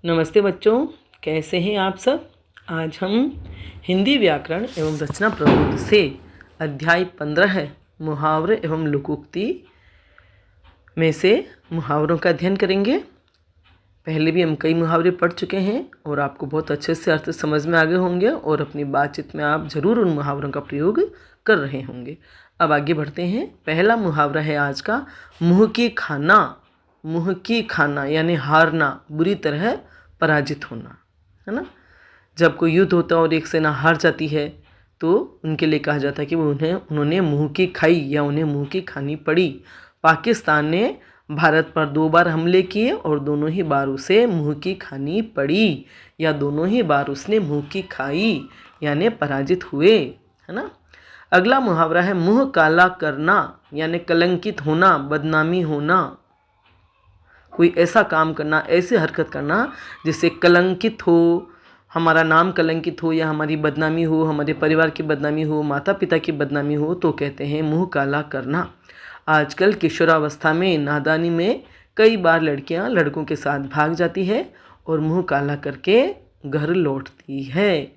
नमस्ते बच्चों, कैसे हैं आप सब। आज हम हिंदी व्याकरण एवं रचना प्रबोध से अध्याय 15 मुहावरे एवं लोकोक्ति में से मुहावरों का अध्ययन करेंगे। पहले भी हम कई मुहावरे पढ़ चुके हैं और आपको बहुत अच्छे से अर्थ समझ में आ गए होंगे और अपनी बातचीत में आप ज़रूर उन मुहावरों का प्रयोग कर रहे होंगे। अब आगे बढ़ते हैं। पहला मुहावरा है आज का, मुँह की खाना। मुँह की खाना यानी हारना, बुरी तरह पराजित होना, है ना। जब कोई युद्ध होता है और एक सेना हार जाती है तो उनके लिए कहा जाता है कि उन्होंने मुँह की खाई या उन्हें मुँह की खानी पड़ी। पाकिस्तान ने भारत पर 2 बार हमले किए और दोनों ही बार उसे मुँह की खानी पड़ी, या दोनों ही बार उसने मुँह की खाई यानी पराजित हुए, है ना। अगला मुहावरा है मुँह काला करना यानी कलंकित होना, बदनामी होना। कोई ऐसा काम करना, ऐसी हरकत करना जिससे कलंकित हो, हमारा नाम कलंकित हो या हमारी बदनामी हो, हमारे परिवार की बदनामी हो, माता पिता की बदनामी हो, तो कहते हैं मुँह काला करना। आजकल किशोरावस्था में, नादानी में कई बार लड़कियां लड़कों के साथ भाग जाती है और मुँह काला करके घर लौटती है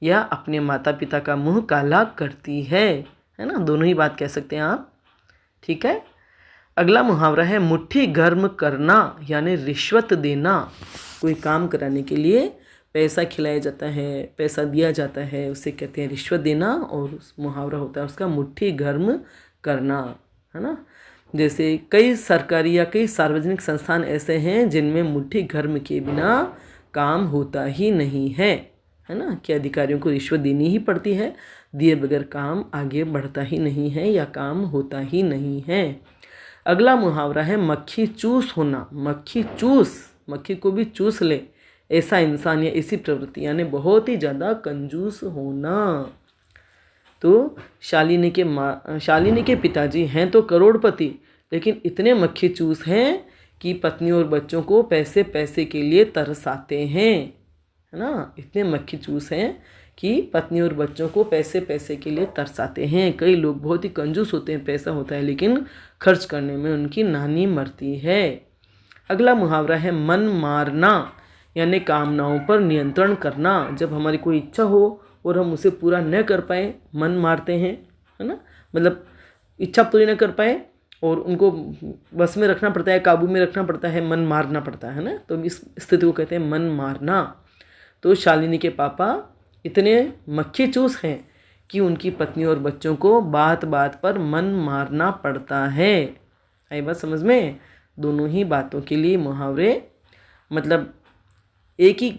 या अपने माता पिता का मुँह काला करती है ना। दोनों ही बात कह सकते हैं आप, ठीक है। अगला मुहावरा है मुट्ठी गर्म करना यानी रिश्वत देना। कोई काम कराने के लिए पैसा खिलाया जाता है, पैसा दिया जाता है, उसे कहते हैं रिश्वत देना। और मुहावरा होता है उसका मुट्ठी गर्म करना, है ना। जैसे कई सरकारी या कई सार्वजनिक संस्थान ऐसे हैं जिनमें मुट्ठी गर्म के बिना काम होता ही नहीं है ना, कि अधिकारियों को रिश्वत देनी ही पड़ती है, दिए बगैर काम आगे बढ़ता ही नहीं है या काम होता ही नहीं है। अगला मुहावरा है मक्खी चूस होना। मक्खी चूस, मक्खी को भी चूस ले, ऐसा इंसान या ऐसी प्रवृत्ति यानी बहुत ही ज़्यादा कंजूस होना। तो शालिनी के पिताजी हैं तो करोड़पति, लेकिन इतने मक्खी चूस हैं कि पत्नी और बच्चों को पैसे पैसे के लिए तरसाते हैं, है ना। इतने मक्खी चूस हैं कि पत्नी और बच्चों को पैसे पैसे के लिए तरसाते हैं। कई लोग बहुत ही कंजूस होते हैं, पैसा होता है लेकिन खर्च करने में उनकी नानी मरती है। अगला मुहावरा है मन मारना यानी कामनाओं पर नियंत्रण करना। जब हमारी कोई इच्छा हो और हम उसे पूरा न कर पाए, मन मारते हैं, है ना। मतलब इच्छा पूरी न कर पाए और उनको बस में रखना पड़ता है, काबू में रखना पड़ता है, मन मारना पड़ता है ना। तो इस स्थिति को कहते हैं मन मारना। तो शालिनी के पापा इतने मक्खी चूस हैं कि उनकी पत्नी और बच्चों को बात बात पर मन मारना पड़ता है। आई बात समझ में। दोनों ही बातों के लिए मुहावरे, मतलब एक ही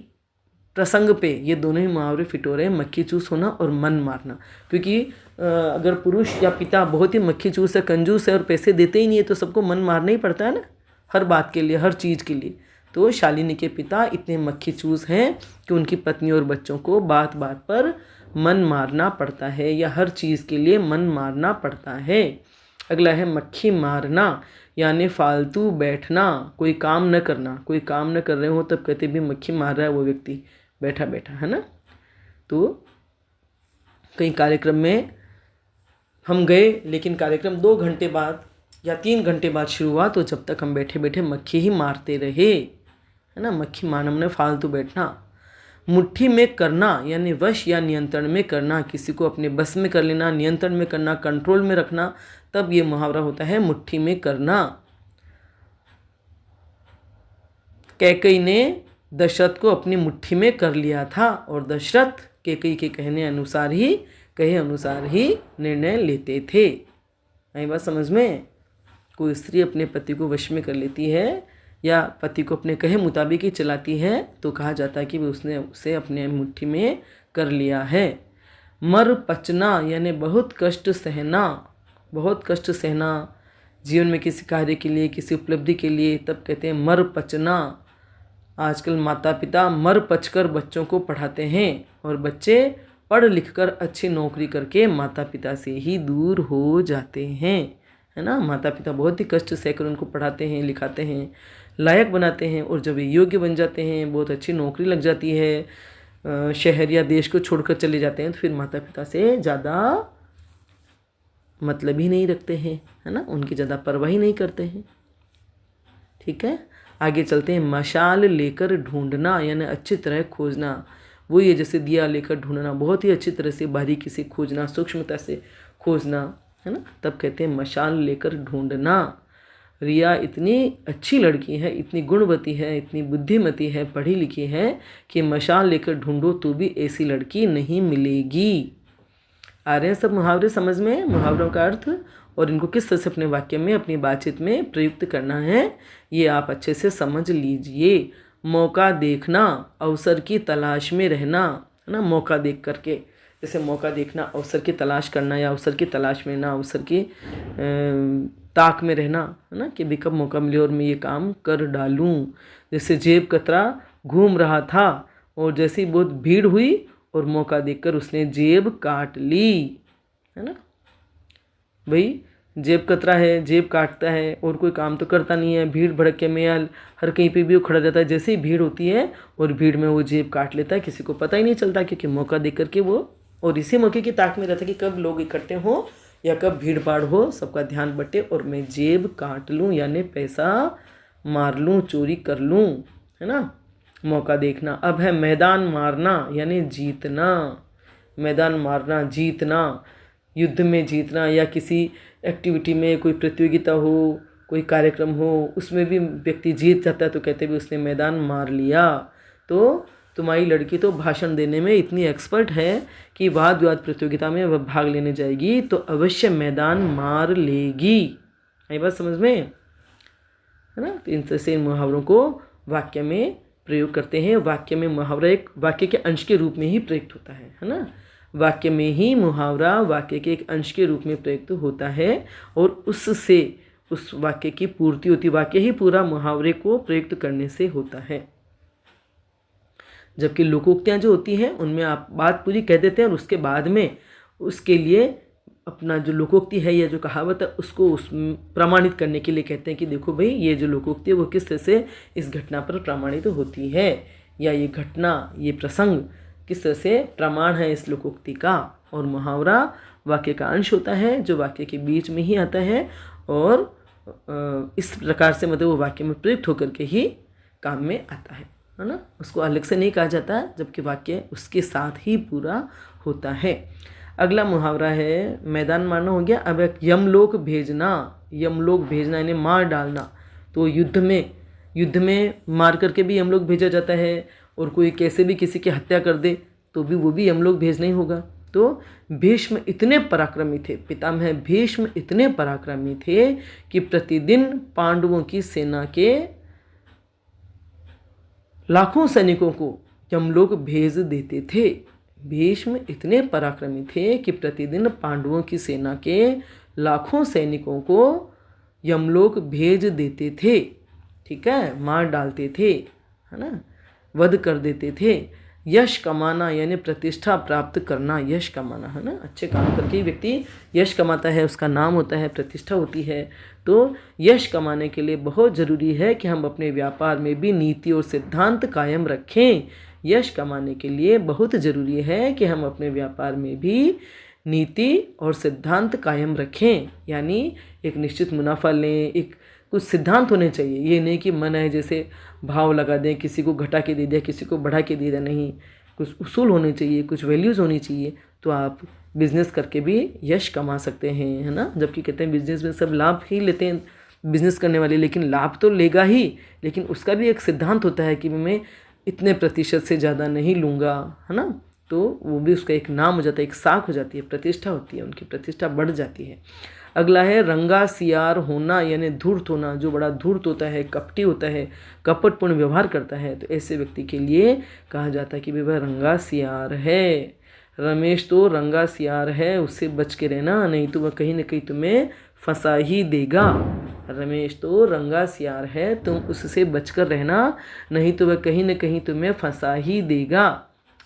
प्रसंग पे ये दोनों ही मुहावरे फिट हो रहे हैं, मक्खी चूस होना और मन मारना। क्योंकि अगर पुरुष या पिता बहुत ही मक्खी चूस है, कंजूस है और पैसे देते ही नहीं है तो सबको मन मारना ही पड़ता है ना, हर बात के लिए, हर चीज़ के लिए। तो शालिनी के पिता इतने मक्खी चूस हैं कि उनकी पत्नी और बच्चों को बात बात पर मन मारना पड़ता है या हर चीज़ के लिए मन मारना पड़ता है। अगला है मक्खी मारना यानी फालतू बैठना, कोई काम न करना। कोई काम न कर रहे हो तब कहते भी मक्खी मार रहा है वो व्यक्ति बैठा बैठा, है ना। तो कई कार्यक्रम में हम गए लेकिन कार्यक्रम 2 घंटे बाद या 3 घंटे बाद शुरू हुआ, तो जब तक हम बैठे बैठे मक्खी ही मारते रहे, है ना। मक्खी मारना ने फालतू बैठना। मुट्ठी में करना यानी वश या नियंत्रण में करना, किसी को अपने बस में कर लेना, नियंत्रण में करना, कंट्रोल में रखना, तब ये मुहावरा होता है मुट्ठी में करना। कैकई ने दशरथ को अपनी मुट्ठी में कर लिया था और दशरथ कैकई के कहे अनुसार ही निर्णय लेते थे। आई बात समझ में। कोई स्त्री अपने पति को वश में कर लेती है या पति को अपने कहे मुताबिक ही चलाती है तो कहा जाता है कि उसने उसे अपने मुट्ठी में कर लिया है। मर पचना यानी बहुत कष्ट सहना। बहुत कष्ट सहना जीवन में किसी कार्य के लिए, किसी उपलब्धि के लिए, तब कहते हैं मर पचना। आजकल माता पिता मर पचकर बच्चों को पढ़ाते हैं और बच्चे पढ़ लिख कर अच्छी नौकरी करके माता पिता से ही दूर हो जाते हैं, है ना। माता पिता बहुत ही कष्ट सहकर उनको पढ़ाते हैं, लिखाते हैं, लायक बनाते हैं और जब ये योग्य बन जाते हैं, बहुत अच्छी नौकरी लग जाती है, शहर या देश को छोड़कर चले जाते हैं, तो फिर माता पिता से ज़्यादा मतलब ही नहीं रखते हैं, है ना। उनकी ज़्यादा परवाह ही नहीं करते हैं, ठीक है। आगे चलते हैं। मशाल लेकर ढूंढना यानी अच्छी तरह खोजना, वो ये जैसे दिया लेकर ढूंढना, बहुत ही अच्छी तरह से बारीकी से खोजना, सूक्ष्मता से खोजना, है ना, तब कहते हैं मशाल लेकर ढूंढना। रिया इतनी अच्छी लड़की है, इतनी गुणवती है, इतनी बुद्धिमती है, पढ़ी लिखी है कि मशाल लेकर ढूंढो तो भी ऐसी लड़की नहीं मिलेगी। आ रहे हैं सब मुहावरे समझ में, मुहावरों का अर्थ और इनको किस तरह से अपने वाक्य में, अपनी बातचीत में प्रयुक्त करना है, ये आप अच्छे से समझ लीजिए। मौका देखना, अवसर की तलाश में रहना, है ना, मौका देख करके, जैसे मौका देखना, अवसर की तलाश करना या अवसर की तलाश में ना, अवसर की ताक में रहना, है ना, कि भी कब मौका मिले और मैं ये काम कर डालूं। जैसे जेब कतरा घूम रहा था और जैसी बहुत भीड़ हुई और मौका देखकर उसने जेब काट ली, है ना। भाई जेब कतरा है, जेब काटता है और कोई काम तो करता नहीं है, भीड़ भड़के में या हर कहीं पे भी वो खड़ा रहता है, जैसे ही भीड़ होती है और भीड़ में वो जेब काट लेता है, किसी को पता ही नहीं चलता, क्योंकि मौका देख करके वो, और इसी मौके की ताक में रहता है कि कब लोग इकट्ठे हों या कब भीड़ भाड़ हो, सबका ध्यान बटे और मैं जेब काट लूँ, यानी पैसा मार लूँ, चोरी कर लूँ, है ना, मौका देखना। अब है मैदान मारना यानी जीतना, मैदान मारना, जीतना, युद्ध में जीतना या किसी एक्टिविटी में कोई प्रतियोगिता हो, कोई कार्यक्रम हो, उसमें भी व्यक्ति जीत जाता है तो कहते भी उसने मैदान मार लिया। तो तुम्हारी लड़की तो भाषण देने में इतनी एक्सपर्ट है कि वाद विवाद प्रतियोगिता में वह भाग लेने जाएगी तो अवश्य मैदान मार लेगी। ये बात समझ में, है ना। तो इन तरह से इन मुहावरों को वाक्य में प्रयोग करते हैं। वाक्य में मुहावरा एक वाक्य के अंश के रूप में ही प्रयुक्त होता है ना। वाक्य में ही मुहावरा वाक्य के एक अंश के रूप में प्रयुक्त होता है और उससे उस वाक्य की पूर्ति होती, वाक्य ही पूरा मुहावरे को प्रयुक्त करने से होता है। जबकि लोकोक्तियाँ जो होती हैं उनमें आप बात पूरी कह देते हैं और उसके बाद में उसके लिए अपना जो लोकोक्ति है या जो कहावत है उसको उस प्रमाणित करने के लिए कहते हैं कि देखो भाई ये जो लोकोक्ति है वो किस तरह से इस घटना पर प्रमाणित होती है, या ये घटना, ये प्रसंग किस तरह से प्रमाण है इस लोकोक्ति का। और मुहावरा वाक्य का अंश होता है जो वाक्य के बीच में ही आता है और इस प्रकार से मतलब वो वाक्य में प्रयुक्त होकर के ही काम में आता है ना। उसको अलग से नहीं कहा जाता जबकि वाक्य उसके साथ ही पूरा होता है। अगला मुहावरा है मैदान मारना हो गया। अब एक यमलोक भेजना, यमलोक भेजना यानी मार डालना। तो युद्ध में मार करके भी यमलोक भेजा जाता है और कोई कैसे भी किसी की हत्या कर दे तो भी वो भी यमलोक भेजना ही होगा। तो भीष्म इतने पराक्रमी थे, पितामह भीष्म इतने पराक्रमी थे कि प्रतिदिन पांडवों की सेना के लाखों सैनिकों को यमलोक भेज देते थे। भीष्म इतने पराक्रमी थे कि प्रतिदिन पांडवों की सेना के लाखों सैनिकों को यमलोक भेज देते थे। ठीक है, मार डालते थे, है ना, वध कर देते थे। यश कमाना यानी प्रतिष्ठा प्राप्त करना, यश कमाना, है ना, अच्छे काम करके व्यक्ति यश कमाता है, उसका नाम होता है, प्रतिष्ठा होती है। तो यश कमाने के लिए बहुत ज़रूरी है कि हम अपने व्यापार में भी नीति और सिद्धांत कायम रखें। यश कमाने के लिए बहुत ज़रूरी है कि हम अपने व्यापार में भी नीति और सिद्धांत कायम रखें, यानी एक निश्चित मुनाफा लें, एक कुछ सिद्धांत होने चाहिए। ये नहीं कि मन है जैसे भाव लगा दें, किसी को घटा के दे दिया, किसी को बढ़ा के दे दिया, नहीं, कुछ उसूल होने चाहिए, कुछ वैल्यूज़ होनी चाहिए। तो आप बिज़नेस करके भी यश कमा सकते हैं, है ना। जबकि कहते हैं बिज़नेस में सब लाभ ही लेते हैं बिज़नेस करने वाले, लेकिन लाभ तो लेगा ही, लेकिन उसका भी एक सिद्धांत होता है कि मैं इतने प्रतिशत से ज़्यादा नहीं लूँगा, है ना। तो वो भी उसका एक नाम हो जाता है, एक साख हो जाती है, प्रतिष्ठा होती है, उनकी प्रतिष्ठा बढ़ जाती है। अगला है रंगा सियार होना यानी धूर्त होना। जो बड़ा धूर्त होता है, कपटी होता है, कपटपूर्ण व्यवहार करता है, तो ऐसे व्यक्ति के लिए कहा जाता है कि वह रंगा सियार है। रमेश तो रंगा सियार है, उससे बच के रहना, नहीं तो वह कहीं ना कहीं तुम्हें फंसा ही देगा। रमेश तो रंगा सियार है, तुम उससे बचकर रहना, नहीं तो वह कहीं ना कहीं तुम्हें फंसा ही देगा।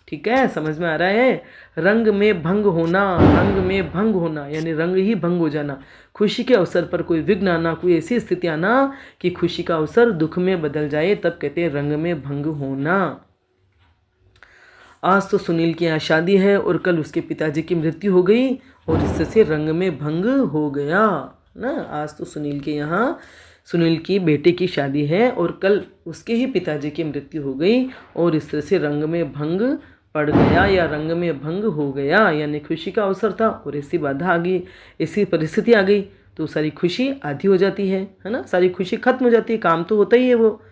ठीक है, समझ में आ रहा है। रंग में भंग होना, रंग में भंग होना यानी रंग ही भंग हो जाना। खुशी के अवसर पर कोई विघ्न आना, कोई ऐसी स्थिति आना कि खुशी का अवसर दुख में बदल जाए, तब कहते हैं रंग में भंग होना। आज तो सुनील की यहाँ शादी है और कल उसके पिताजी की मृत्यु हो गई और इससे रंग में भंग हो गया ना। आज तो सुनील के यहाँ सुनील की बेटे की शादी है और कल उसके ही पिताजी की मृत्यु हो गई और इस तरह से रंग में भंग पड़ गया या रंग में भंग हो गया, यानी खुशी का अवसर था और ऐसी बाधा आ गई, ऐसी परिस्थिति आ गई तो सारी खुशी आधी हो जाती है ना, सारी खुशी खत्म हो जाती है, काम तो होता ही है वो।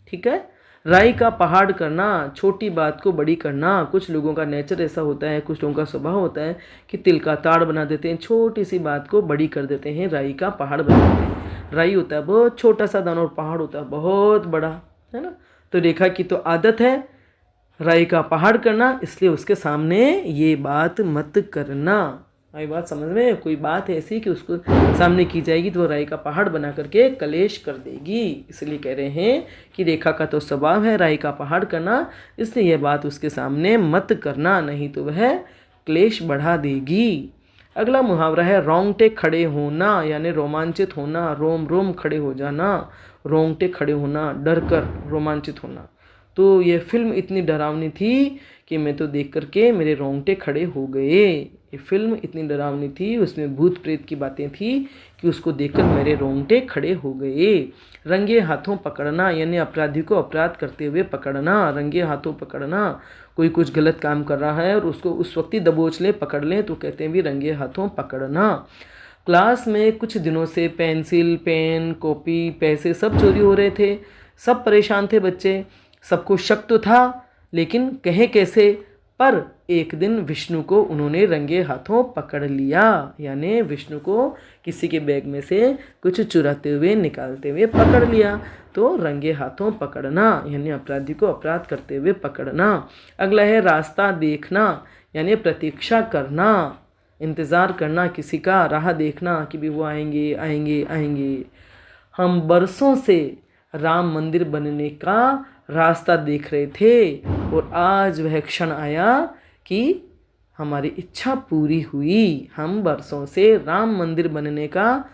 ठीक है, राई का पहाड़ करना, छोटी बात को बड़ी करना। कुछ लोगों का नेचर ऐसा होता है, कुछ लोगों का स्वभाव होता है कि तिल का ताड़ बना देते हैं, छोटी सी बात को बड़ी कर देते हैं, राई का पहाड़ बना देते हैं। राई होता है बहुत छोटा सा दाना और पहाड़ होता है बहुत बड़ा, है ना। तो रेखा की तो आदत है राई का पहाड़ करना, इसलिए उसके सामने ये बात मत करना। आई बात समझ में? कोई बात है ऐसी कि उसको सामने की जाएगी तो वो राई का पहाड़ बना करके कलेश कर देगी, इसलिए कह रहे हैं कि रेखा का तो स्वभाव है राई का पहाड़ करना, इसलिए यह बात उसके सामने मत करना, नहीं तो वह क्लेश बढ़ा देगी। अगला मुहावरा है रोंगटे खड़े होना, यानी रोमांचित होना, रोम रोम खड़े हो जाना, रोंगटे खड़े होना, डर कर रोमांचित होना। तो ये फिल्म इतनी डरावनी थी कि मैं तो देख करके मेरे रोंगटे खड़े हो गए। ये फिल्म इतनी डरावनी थी, उसमें भूत प्रेत की बातें थी कि उसको देखकर मेरे रोंगटे खड़े हो गए। रंगे हाथों पकड़ना, यानी अपराधी को अपराध करते हुए पकड़ना, रंगे हाथों पकड़ना। कोई कुछ गलत काम कर रहा है और उसको उस वक्त ही दबोच ले, पकड़ ले, तो कहते हैं भी रंगे हाथों पकड़ना। क्लास में कुछ दिनों से पेंसिल, पेन, कॉपी, पैसे सब चोरी हो रहे थे, सब परेशान थे बच्चे, सबको शक तो था लेकिन कहे कैसे। पर एक दिन विष्णु को उन्होंने रंगे हाथों पकड़ लिया, यानी विष्णु को किसी के बैग में से कुछ चुराते हुए निकालते हुए पकड़ लिया। तो रंगे हाथों पकड़ना यानी अपराधी को अपराध करते हुए पकड़ना। अगला है रास्ता देखना, यानी प्रतीक्षा करना, इंतज़ार करना किसी का, राह देखना कि भी वो आएंगे आएंगे आएंगे। हम बरसों से राम मंदिर बनने का रास्ता देख रहे थे और आज वह क्षण आया कि हमारी इच्छा पूरी हुई। हम बरसों से राम मंदिर बनने का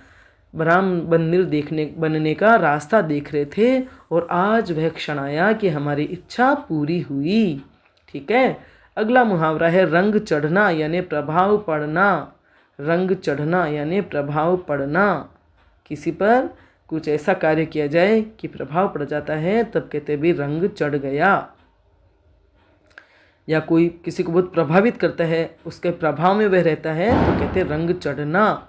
रास्ता देख रहे थे और आज वह क्षण आया कि हमारी इच्छा पूरी हुई। ठीक है, अगला मुहावरा है रंग चढ़ना, यानी प्रभाव पड़ना। रंग चढ़ना यानी प्रभाव पड़ना, किसी पर कुछ ऐसा कार्य किया जाए कि प्रभाव पड़ जाता है, तब कहते भी रंग चढ़ गया। या कोई किसी को बहुत प्रभावित करता है, उसके प्रभाव में वह रहता है, तो कहते रंग चढ़ना।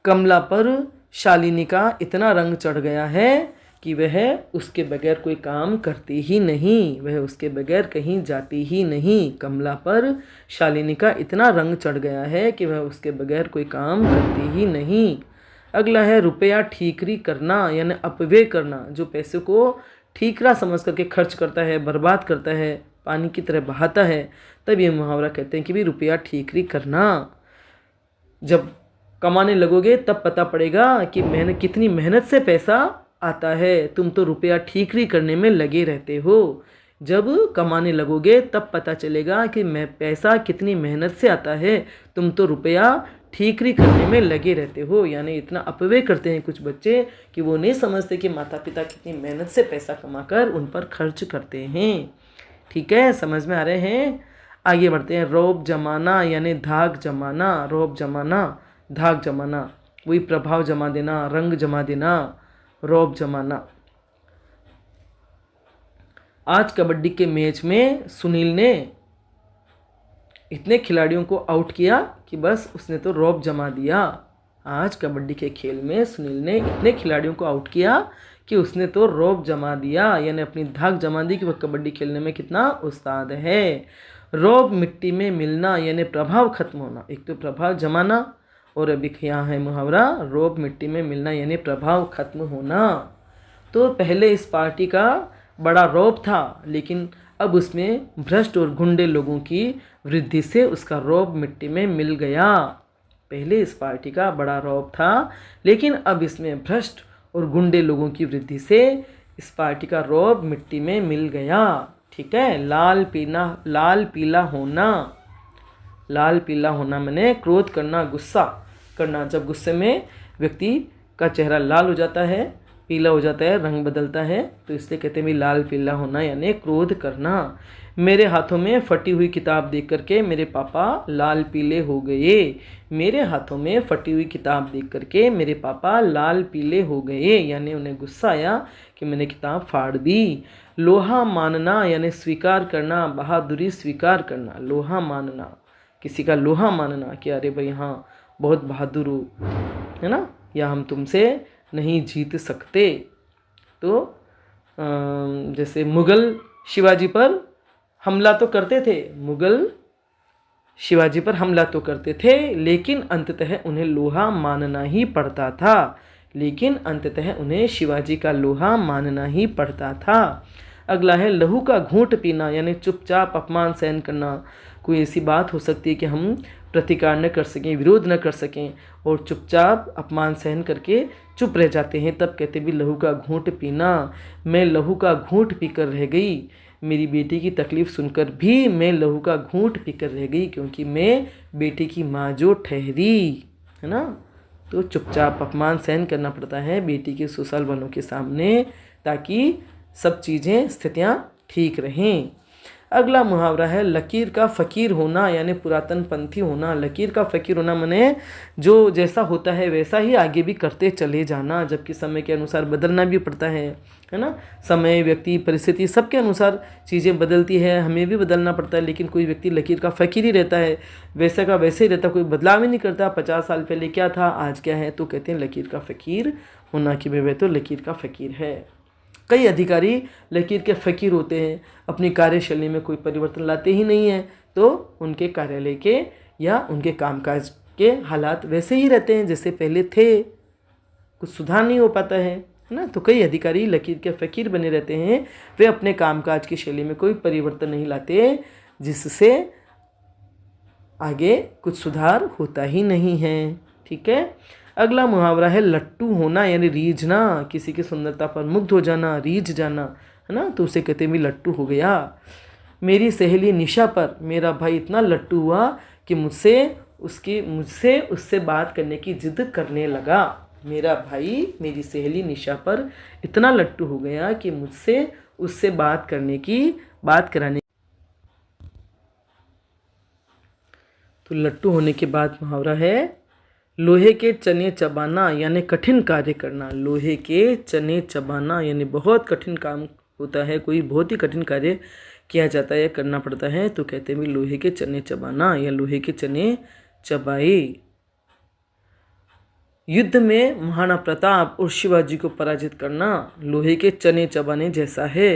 कमला पर शालिनी का इतना रंग चढ़ गया है कि वह उसके बगैर कोई काम करती ही नहीं, वह उसके बगैर कहीं जाती ही नहीं। कमला पर शालिनी का इतना रंग चढ़ गया है कि वह उसके बगैर कोई काम करती ही नहीं। अगला है रुपया ठीकरी करना, यानी अपव्यय करना। जो पैसे को ठीकरा समझ करके खर्च करता है, बर्बाद करता है, पानी की तरह बहाता है, तब ये मुहावरा कहते हैं कि भी रुपया ठीकरी करना। जब कमाने लगोगे तब पता पड़ेगा कि कितनी मेहनत से पैसा आता है, तुम तो रुपया ठीकरी करने में लगे रहते हो। जब कमाने लगोगे तब पता चलेगा कि पैसा कितनी मेहनत से आता है, तुम तो रुपया ठीकरी करने में लगे रहते हो। यानी इतना अपव्यय करते हैं कुछ बच्चे कि वो नहीं समझते कि माता पिता कितनी मेहनत से पैसा कमाकर उन पर खर्च करते हैं। ठीक है, समझ में आ रहे हैं? आगे बढ़ते हैं। रौब जमाना यानी धाक जमाना। रौब जमाना, धाक जमाना, वही प्रभाव जमा देना, रंग जमा देना, रौब जमाना। आज कबड्डी के मैच में सुनील ने इतने खिलाड़ियों को आउट किया कि बस उसने तो रौब जमा दिया। आज कबड्डी के खेल में सुनील ने इतने खिलाड़ियों को आउट किया कि उसने तो रौब जमा दिया, यानी अपनी धाक जमा दी कि वह कबड्डी खेलने में कितना उस्ताद है। रौब मिट्टी में मिलना यानी प्रभाव खत्म होना। एक तो प्रभाव जमाना और अभी यहाँ है मुहावरा रौब मिट्टी में मिलना यानी प्रभाव खत्म होना। तो पहले इस पार्टी का बड़ा रौब था, लेकिन अब उसमें भ्रष्ट और गुंडे लोगों की वृद्धि से उसका रौब मिट्टी में मिल गया। पहले इस पार्टी का बड़ा रौब था, लेकिन अब इसमें भ्रष्ट और गुंडे लोगों की वृद्धि से इस पार्टी का रौब मिट्टी में मिल गया। ठीक है, लाल पीला होना। लाल पीला होना माने क्रोध करना, गुस्सा करना। जब गुस्से में व्यक्ति का चेहरा लाल हो जाता है पीला हो जाता है, रंग बदलता है, तो इसलिए कहते हैं भी लाल पीला होना यानी क्रोध करना। मेरे हाथों में फटी हुई किताब देख करके मेरे पापा लाल पीले हो गए। मेरे हाथों में फटी हुई किताब देख करके मेरे पापा लाल पीले हो गए, यानी उन्हें गुस्सा आया कि मैंने किताब फाड़ दी। लोहा मानना यानी स्वीकार करना, बहादुरी स्वीकार करना। लोहा मानना, किसी का लोहा मानना कि अरे भाई हाँ बहुत बहादुर हो, है ना, या हम तुमसे नहीं जीत सकते। तो जैसे मुगल शिवाजी पर हमला तो करते थे, मुगल शिवाजी पर हमला तो करते थे, लेकिन अंततः उन्हें लोहा मानना ही पड़ता था। लेकिन अंततः उन्हें शिवाजी का लोहा मानना ही पड़ता था। अगला है लहू का घूंट पीना, यानी चुपचाप अपमान सहन करना। कोई ऐसी बात हो सकती है कि हम प्रतिकार न कर सकें, विरोध न कर सकें और चुपचाप अपमान सहन करके चुप रह जाते हैं, तब कहते भी लहू का घूंट पीना। मैं लहू का घूंट पीकर रह गई। मेरी बेटी की तकलीफ़ सुनकर भी मैं लहू का घूंट पीकर रह गई, क्योंकि मैं बेटी की माँ जो ठहरी, है ना। तो चुपचाप अपमान सहन करना पड़ता है बेटी के ससुराल वालों के सामने, ताकि सब चीज़ें स्थितियाँ ठीक रहें। अगला मुहावरा है लकीर का फ़कीर होना, यानी पुरातन पंथी होना। लकीर का फ़कीर होना माने जो जैसा होता है वैसा ही आगे भी करते चले जाना, जबकि समय के अनुसार बदलना भी पड़ता है ना। समय, व्यक्ति, परिस्थिति सबके अनुसार चीज़ें बदलती है, हमें भी बदलना पड़ता है। लेकिन कोई व्यक्ति लकीर का फ़कीर ही रहता है, वैसा का वैसे ही रहता, कोई बदलाव ही नहीं करता। 50 साल पहले क्या था आज क्या है, तो कहते हैं लकीर का फ़कीर होना कि वह तो लकीर का फ़कीर है। कई अधिकारी लकीर के फ़कीर होते हैं, अपनी कार्यशैली में कोई परिवर्तन लाते ही नहीं हैं, तो उनके कार्यालय के या उनके कामकाज के हालात वैसे ही रहते हैं जैसे पहले थे, कुछ सुधार नहीं हो पाता है ना। तो कई अधिकारी लकीर के फ़कीर बने रहते हैं, वे अपने कामकाज की शैली में कोई परिवर्तन नहीं लाते, जिससे आगे कुछ सुधार होता ही नहीं है। ठीक है। अगला मुहावरा है लट्टू होना, यानी रीझना, किसी की सुंदरता पर मुग्ध हो जाना, रीझ जाना, है ना, तो उसे कहते हैं लट्टू हो गया। मेरी सहेली निशा पर मेरा भाई इतना लट्टू हुआ कि मुझसे उससे बात करने की जिद करने लगा। मेरा भाई मेरी सहेली निशा पर इतना लट्टू हो गया कि मुझसे उससे बात कराने। तो लट्टू होने के बाद मुहावरा है लोहे के चने चबाना, यानी कठिन कार्य करना। लोहे के चने चबाना यानी बहुत कठिन काम होता है, कोई बहुत ही कठिन कार्य किया जाता है, करना पड़ता है, तो कहते हैं लोहे के चने चबाना या लोहे के चने चबाए। युद्ध में महाराणा प्रताप और शिवाजी को पराजित करना लोहे के चने चबाने जैसा है।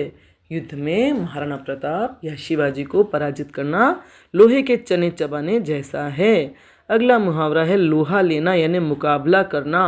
युद्ध में महाराणा प्रताप या शिवाजी को पराजित करना लोहे के चने चबाने जैसा है। अगला मुहावरा है लोहा लेना, यानी मुकाबला करना।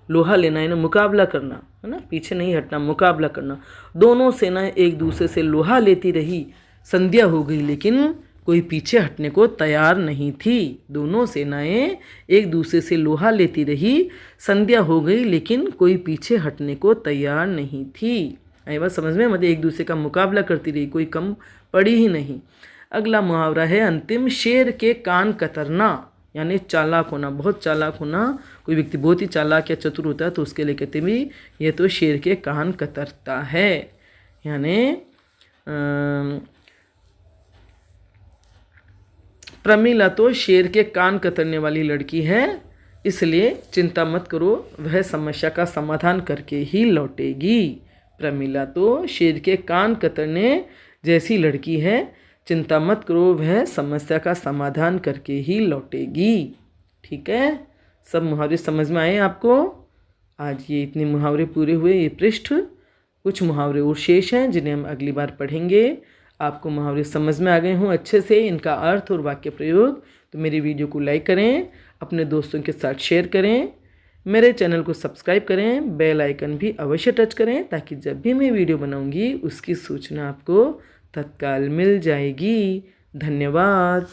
लोहा लेना यानी मुकाबला करना, है ना, पीछे नहीं हटना, मुकाबला करना। दोनों सेनाएं एक दूसरे से लोहा लेती रही, संध्या हो गई लेकिन कोई पीछे हटने को तैयार नहीं थी। दोनों सेनाएं एक दूसरे से लोहा लेती रही, संध्या हो गई लेकिन कोई पीछे हटने को तैयार नहीं थी। आई बात समझ में, मतलब एक दूसरे का मुकाबला करती रही, कोई कम पड़ी ही नहीं। अगला मुहावरा है अंतिम शेर के कान कतरना, यानी चालाक होना, बहुत चालाक होना। कोई व्यक्ति बहुत ही चालाक या चतुर होता है तो उसके लिए कहते भी ये तो शेर के कान कतरता है। यानी प्रमीला तो शेर के कान कतरने वाली लड़की है, इसलिए चिंता मत करो, वह समस्या का समाधान करके ही लौटेगी। प्रमीला तो शेर के कान कतरने जैसी लड़की है, चिंता मत करो, वह समस्या का समाधान करके ही लौटेगी। ठीक है, सब मुहावरे समझ में आए आपको। आज ये इतने मुहावरे पूरे हुए, ये पृष्ठ। कुछ मुहावरे और शेष हैं जिन्हें हम अगली बार पढ़ेंगे। आपको मुहावरे समझ में आ गए हों अच्छे से, इनका अर्थ और वाक्य प्रयोग, तो मेरी वीडियो को लाइक करें, अपने दोस्तों के साथ शेयर करें, मेरे चैनल को सब्सक्राइब करें, बेल आइकन भी अवश्य टच करें, ताकि जब भी मैं वीडियो बनाऊंगी उसकी सूचना आपको तत्काल मिल जाएगी। धन्यवाद।